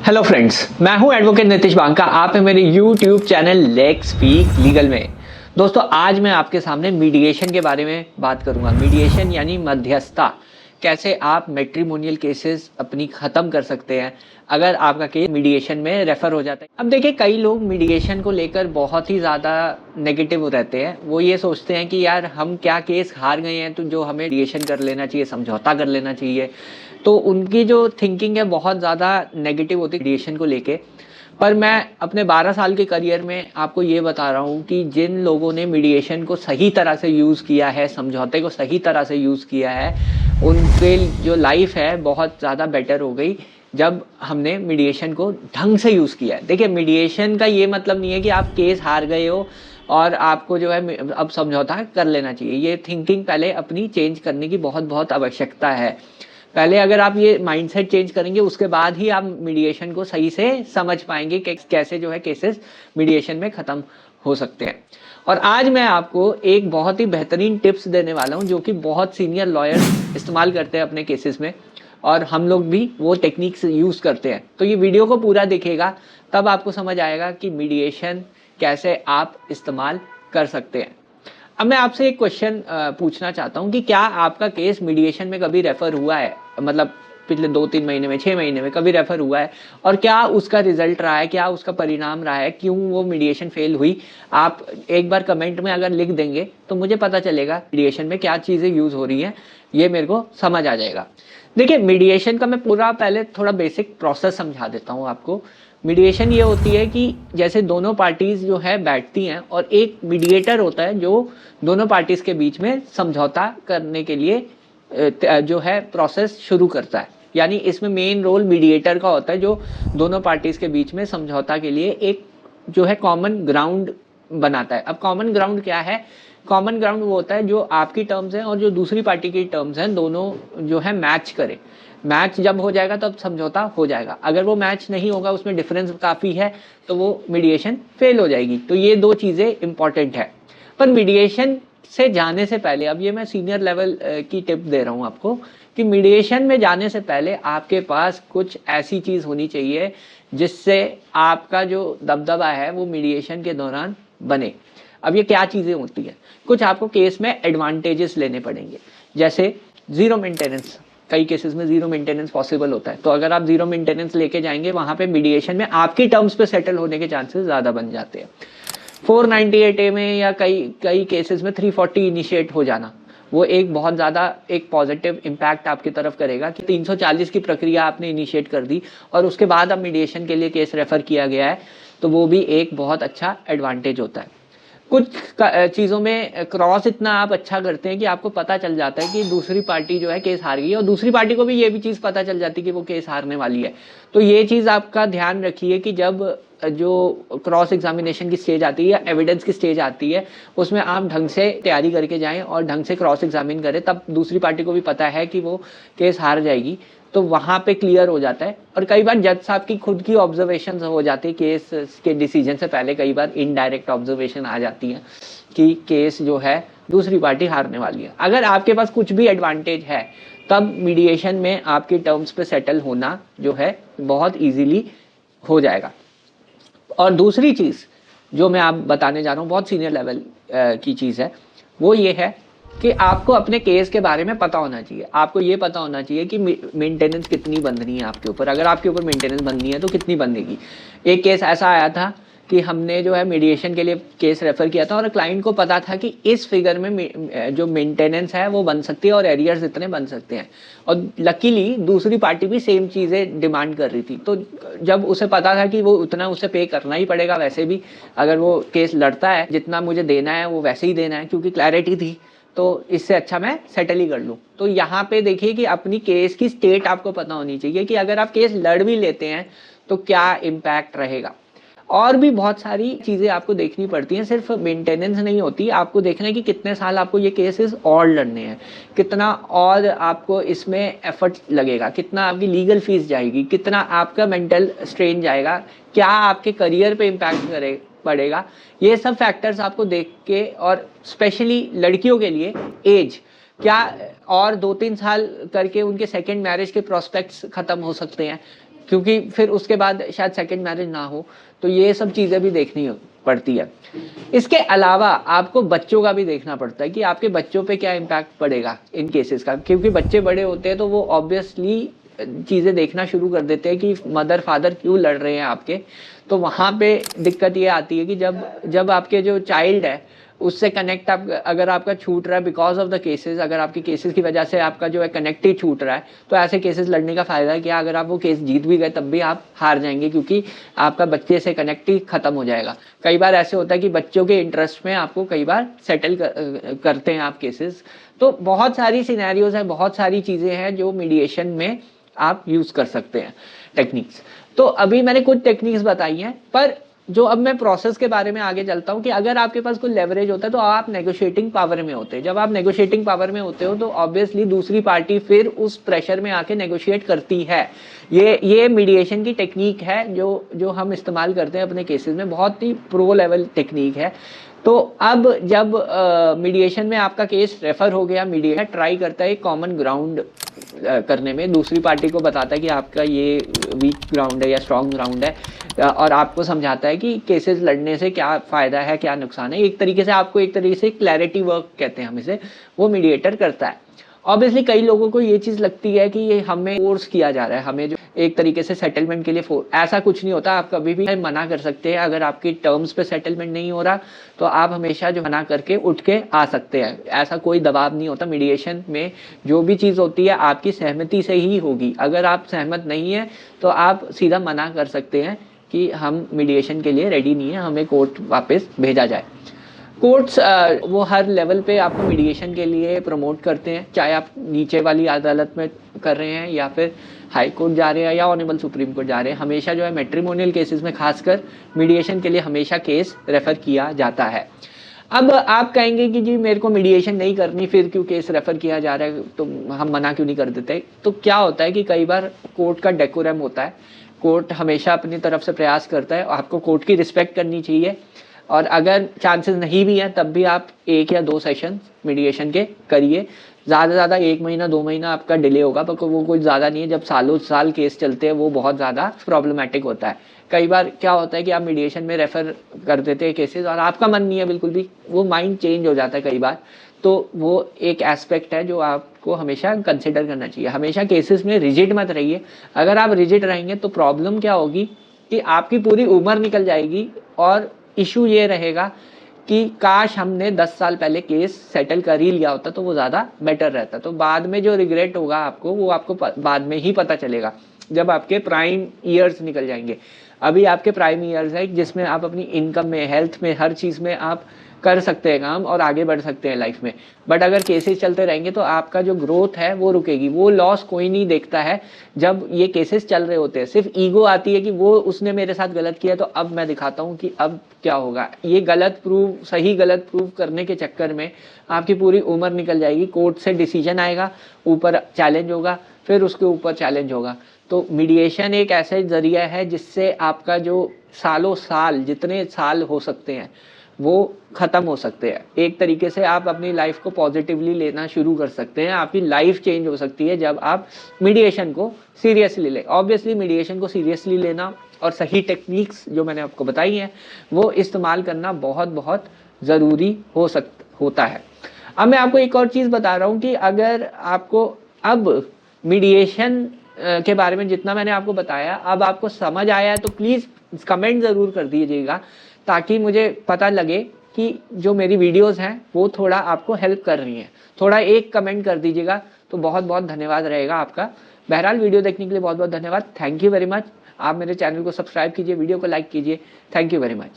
Hello friends, मैं हूं advocate Nitish Banka. आप हैं मेरे YouTube channel let's speak legal में। दोस्तों, आज मैं आपके सामने मीडिएशन के बारे में बात करूंगा। मीडिएशन यानी मध्यस्थता। कैसे आप मैट्रिमोनियल केसेस अपनी खत्म कर सकते हैं अगर आपका केस मीडिएशन में रेफर हो जाता है। अब देखिए, कई लोग मीडिएशन को लेकर बहुत ही ज़्यादा नेगेटिव रहते हैं। वो ये सोचते हैं कि यार हम क्या केस हार गए हैं तो जो हमें मीडिएशन कर लेना चाहिए, समझौता कर लेना चाहिए। तो उनकी जो थिंकिंग है बहुत ज़्यादा नेगेटिव होती है मीडिएशन को लेके। पर मैं अपने 12 साल के करियर में आपको ये बता रहा हूँ कि जिन लोगों ने मीडिएशन को सही तरह से यूज़ किया है, समझौते को सही तरह से यूज़ किया है, उनके जो लाइफ है बहुत ज़्यादा बेटर हो गई जब हमने मीडिएशन को ढंग से यूज़ किया है। देखिए, मीडिएशन का ये मतलब नहीं है कि आप केस हार गए हो और आपको जो है अब समझौता कर लेना चाहिए। ये थिंकिंग पहले अपनी चेंज करने की बहुत बहुत आवश्यकता है। पहले अगर आप ये माइंडसेट चेंज करेंगे, उसके बाद ही आप मीडिएशन को सही से समझ पाएंगे कि कैसे जो है केसेस मीडिएशन में ख़त्म हो सकते हैं। और आज मैं आपको एक बहुत ही बेहतरीन टिप्स देने वाला हूं जो कि बहुत सीनियर लॉयर्स इस्तेमाल करते हैं अपने केसेस में, और हम लोग भी वो टेक्निक्स यूज़ करते हैं। तो ये वीडियो को पूरा देखिएगा, तब आपको समझ आएगा कि मीडिएशन कैसे आप इस्तेमाल कर सकते हैं। अब मैं आपसे एक क्वेश्चन पूछना चाहता हूं कि क्या आपका केस मीडिएशन में कभी रेफर हुआ है? मतलब पिछले 2-3 महीने में, 6 महीने में कभी रेफर हुआ है? और क्या उसका रिजल्ट रहा है, क्या उसका परिणाम रहा है, क्यों वो मीडिएशन फेल हुई? आप एक बार कमेंट में अगर लिख देंगे तो मुझे पता चलेगा मीडिएशन में क्या चीज़ें यूज़ हो रही हैं, ये मेरे को समझ आ जाएगा। देखिए, मीडिएशन का मैं पूरा पहले थोड़ा बेसिक प्रोसेस समझा देता हूँ आपको। मीडिएशन ये होती है कि जैसे दोनों पार्टीज जो है बैठती हैं और एक मीडिएटर होता है जो दोनों पार्टीज के बीच में समझौता करने के लिए जो है प्रोसेस शुरू करता है। यानी इसमें मेन रोल मीडिएटर का होता है जो दोनों पार्टीज के बीच में समझौता के लिए एक जो है कॉमन ग्राउंड बनाता है। अब कॉमन ग्राउंड क्या है? कॉमन ग्राउंड वो होता है जो आपकी टर्म्स हैं और जो दूसरी पार्टी की टर्म्स हैं, दोनों जो है मैच करे। मैच जब हो जाएगा तब समझौता हो जाएगा। अगर वो मैच नहीं होगा, उसमें डिफरेंस काफ़ी है, तो वो मीडिएशन फेल हो जाएगी। तो ये दो चीज़ें इंपॉर्टेंट है। पर मीडिएशन से जाने से पहले, अब ये मैं सीनियर लेवल की टिप दे रहा हूँ आपको कि मीडिएशन में जाने से पहले आपके पास कुछ ऐसी चीज़ होनी चाहिए जिससे आपका जो दबदबा है वो मीडिएशन के दौरान बने। अब ये क्या चीज़ें होती हैं? कुछ आपको केस में एडवांटेजेस लेने पड़ेंगे, जैसे ज़ीरो मेंटेनेंस। कई केसेस में ज़ीरो मेंटेनेंस पॉसिबल होता है, तो अगर आप ज़ीरो मेंटेनेंस लेके जाएंगे वहाँ पे मीडिएशन में आपकी टर्म्स पे सेटल होने के चांसेस ज़्यादा बन जाते हैं। 498A में या कई केसेस में 340 इनिशिएट हो जाना, वो एक बहुत ज़्यादा एक पॉजिटिव इम्पैक्ट आपकी तरफ करेगा कि 340 की प्रक्रिया आपने इनिशिएट कर दी और उसके बाद अब मीडिएशन के लिए केस रेफर किया गया है, तो वो भी एक बहुत अच्छा एडवांटेज होता है। कुछ चीज़ों में क्रॉस इतना आप अच्छा करते हैं कि आपको पता चल जाता है कि दूसरी पार्टी जो है केस हार गई है और दूसरी पार्टी को भी ये भी चीज़ पता चल जाती है कि वो केस हारने वाली है। तो ये चीज़ आपका ध्यान रखिए कि जब जो क्रॉस एग्जामिनेशन की स्टेज आती है या एविडेंस की स्टेज आती है, उसमें आप ढंग से तैयारी करके जाएं और ढंग से क्रॉस एग्जामिन करें, तब दूसरी पार्टी को भी पता है कि वो केस हार जाएगी, तो वहाँ पे क्लियर हो जाता है। और कई बार जज साहब की खुद की ऑब्जर्वेशन हो जाती है केस के डिसीजन से पहले। कई बार इनडायरेक्ट ऑब्जर्वेशन आ जाती है कि केस जो है दूसरी पार्टी हारने वाली है। अगर आपके पास कुछ भी एडवांटेज है, तब मीडिएशन में आपकी टर्म्स पे सेटल होना जो है बहुत ईजीली हो जाएगा। और दूसरी चीज़ जो मैं आप बताने जा रहा हूँ, बहुत सीनियर लेवल की चीज़ है, वो ये है कि आपको अपने केस के बारे में पता होना चाहिए। आपको ये पता होना चाहिए कि मेंटेनेंस कितनी बंधनी है आपके ऊपर। अगर आपके ऊपर मेंटेनेंस बंधनी है तो कितनी बंधेगी। एक केस ऐसा आया था कि हमने जो है मीडिएशन के लिए केस रेफर किया था और क्लाइंट को पता था कि इस फिगर में जो मेंटेनेंस है वो बन सकती है और एरियर्स इतने बन सकते हैं, और लकीली दूसरी पार्टी भी सेम चीज़ें डिमांड कर रही थी। तो जब उसे पता था कि वो उतना उसे पे करना ही पड़ेगा, वैसे भी अगर वो केस लड़ता है जितना मुझे देना है वो वैसे ही देना है, क्योंकि क्लैरिटी थी, तो इससे अच्छा मैं सेटल ही कर लूँ। तो यहाँ पे देखिए कि अपनी केस की स्टेट आपको पता होनी चाहिए कि अगर आप केस लड़ भी लेते हैं तो क्या इम्पैक्ट रहेगा। और भी बहुत सारी चीज़ें आपको देखनी पड़ती हैं, सिर्फ मेंटेनेंस नहीं होती। आपको देखना है कि कितने साल आपको ये केसेस और लड़ने हैं, कितना और आपको इसमें एफर्ट लगेगा, कितना आपकी लीगल फीस जाएगी, कितना आपका मेंटल स्ट्रेन जाएगा, क्या आपके करियर पे इम्पैक्ट पड़ेगा। ये सब फैक्टर्स आपको देख के, और स्पेशली लड़कियों के लिए एज, क्या और 2-3 साल करके उनके सेकेंड मैरिज के प्रोस्पेक्ट्स खत्म हो सकते हैं, क्योंकि फिर उसके बाद शायद सेकंड मैरिज ना हो, तो ये सब चीज़ें भी देखनी पड़ती है। इसके अलावा आपको बच्चों का भी देखना पड़ता है कि आपके बच्चों पे क्या इम्पैक्ट पड़ेगा इन केसेस का, क्योंकि बच्चे बड़े होते हैं तो वो ऑब्वियसली चीज़ें देखना शुरू कर देते हैं कि मदर फादर क्यों लड़ रहे हैं आपके। तो वहाँ पे दिक्कत ये आती है कि जब आपके जो चाइल्ड है उससे कनेक्ट आप अगर आपका छूट रहा है बिकॉज ऑफ द केसेस, अगर आपके केसेस की वजह से आपका जो है कनेक्ट ही छूट रहा है, तो ऐसे केसेस लड़ने का फायदा है क्या? अगर आप वो केस जीत भी गए तब भी आप हार जाएंगे, क्योंकि आपका बच्चे से कनेक्ट ही खत्म हो जाएगा। कई बार ऐसे होता है कि बच्चों के इंटरेस्ट में आपको कई बार सेटल करते हैं आप केसेस। तो बहुत सारी सिनेरियोज हैं, बहुत सारी चीज़ें हैं जो मीडिएशन में आप यूज़ कर सकते हैं टेक्निक्स। तो अभी मैंने कुछ टेक्निक्स बताई हैं, पर जो अब मैं प्रोसेस के बारे में आगे चलता हूँ कि अगर आपके पास कोई लेवरेज होता है तो आप नेगोशिएटिंग पावर में होते हैं। जब आप नेगोशिएटिंग पावर में होते हो तो ऑब्वियसली दूसरी पार्टी फिर उस प्रेशर में आके नेगोशिएट करती है। ये मीडिएशन की टेक्निक है जो हम इस्तेमाल करते हैं अपने केसेस में, बहुत ही प्रो लेवल टेक्निक है। तो अब जब मीडिएशन में आपका केस रेफर हो गया, मीडिएटर ट्राई करता है कॉमन ग्राउंड करने में, दूसरी पार्टी को बताता है कि आपका ये वीक ग्राउंड है या स्ट्रॉन्ग ग्राउंड है, और आपको समझाता है कि केसेस लड़ने से क्या फ़ायदा है क्या नुकसान है। एक तरीके से आपको एक तरीके से क्लैरिटी वर्क कहते हैं हम इसे, वो मीडिएटर करता है। ऑब्वियसली कई लोगों को ये चीज़ लगती है कि ये हमें फोर्स किया जा रहा है, हमें जो एक तरीके से सेटलमेंट के लिए ऐसा कुछ नहीं होता। आप कभी भी मना कर सकते हैं, अगर आपकी टर्म्स पे सेटलमेंट नहीं हो रहा तो आप हमेशा जो मना करके उठ के आ सकते हैं। ऐसा कोई दबाव नहीं होता। मीडिएशन में जो भी चीज़ होती है आपकी सहमति से ही होगी। अगर आप सहमत नहीं है तो आप सीधा मना कर सकते हैं कि हम मीडिएशन के लिए रेडी नहीं है, हमें कोर्ट वापस भेजा जाए। कोर्ट्स वो हर लेवल पे आपको मीडिएशन के लिए प्रमोट करते हैं, चाहे आप नीचे वाली अदालत में कर रहे हैं या फिर हाई कोर्ट जा रहे हैं या ऑनरेबल सुप्रीम कोर्ट जा रहे हैं। हमेशा जो है मैट्रिमोनियल केसेस में खासकर मीडिएशन के लिए हमेशा केस रेफर किया जाता है। अब आप कहेंगे कि जी मेरे को मीडिएशन नहीं करनी, फिर क्यों केस रेफर किया जा रहा है, तो हम मना क्यों नहीं कर देते? तो क्या होता है कि कई बार कोर्ट का डेकोरम होता है, कोर्ट हमेशा अपनी तरफ से प्रयास करता है, आपको कोर्ट की रिस्पेक्ट करनी चाहिए। और अगर चांसेस नहीं भी हैं तब भी आप 1 या 2 सेशन मीडिएशन के करिए। ज़्यादा से ज़्यादा 1 महीना 2 महीना आपका डिले होगा, पर वो कोई ज़्यादा नहीं है। जब सालों साल केस चलते हैं वो बहुत ज़्यादा प्रॉब्लमेटिक होता है। कई बार क्या होता है कि आप मीडिएशन में रेफ़र कर देते हैं केसेस और आपका मन नहीं है बिल्कुल भी, वो माइंड चेंज हो जाता है कई बार। तो वो एक एस्पेक्ट है जो आपको हमेशा कंसिडर करना चाहिए। हमेशा केसेस में रिजिड मत रहिए। अगर आप रिजिड रहेंगे तो प्रॉब्लम क्या होगी कि आपकी पूरी उम्र निकल जाएगी, और इशू ये रहेगा कि काश हमने 10 साल पहले केस सेटल कर ही लिया होता तो वो ज़्यादा बेटर रहता। तो बाद में जो रिग्रेट होगा आपको, वो आपको बाद में ही पता चलेगा जब आपके प्राइम ईयर्स निकल जाएंगे। अभी आपके प्राइम ईयर्स है जिसमें आप अपनी इनकम में, हेल्थ में, हर चीज़ में आप कर सकते हैं काम और आगे बढ़ सकते हैं लाइफ में। बट अगर केसेस चलते रहेंगे तो आपका जो ग्रोथ है वो रुकेगी। वो लॉस कोई नहीं देखता है जब ये केसेस चल रहे होते हैं। सिर्फ ईगो आती है कि वो उसने मेरे साथ गलत किया तो अब मैं दिखाता हूँ कि अब क्या होगा। ये सही गलत प्रूव करने के चक्कर में आपकी पूरी उम्र निकल जाएगी। कोर्ट से डिसीजन आएगा, ऊपर चैलेंज होगा, फिर उसके ऊपर चैलेंज होगा। तो मीडिएशन एक ऐसा जरिया है जिससे आपका जो सालों साल, जितने साल हो सकते हैं वो ख़त्म हो सकते हैं। एक तरीके से आप अपनी लाइफ को पॉजिटिवली लेना शुरू कर सकते हैं। आपकी लाइफ चेंज हो सकती है जब आप मीडिएशन को सीरियसली लें। ऑब्वियसली मीडिएशन को सीरियसली लेना और सही टेक्निक्स जो मैंने आपको बताई हैं वो इस्तेमाल करना बहुत बहुत ज़रूरी होता है। अब मैं आपको एक और चीज़ बता रहा हूँ कि अगर आपको अब मीडिएशन के बारे में जितना मैंने आपको बताया अब आपको समझ आया है तो प्लीज़ कमेंट ज़रूर कर दीजिएगा, ताकि मुझे पता लगे कि जो मेरी वीडियोस हैं वो थोड़ा आपको हेल्प कर रही हैं। थोड़ा एक कमेंट कर दीजिएगा तो बहुत बहुत धन्यवाद रहेगा आपका। बहरहाल वीडियो देखने के लिए बहुत बहुत धन्यवाद। Thank you very much. आप मेरे चैनल को सब्सक्राइब कीजिए, वीडियो को लाइक कीजिए। Thank you very much.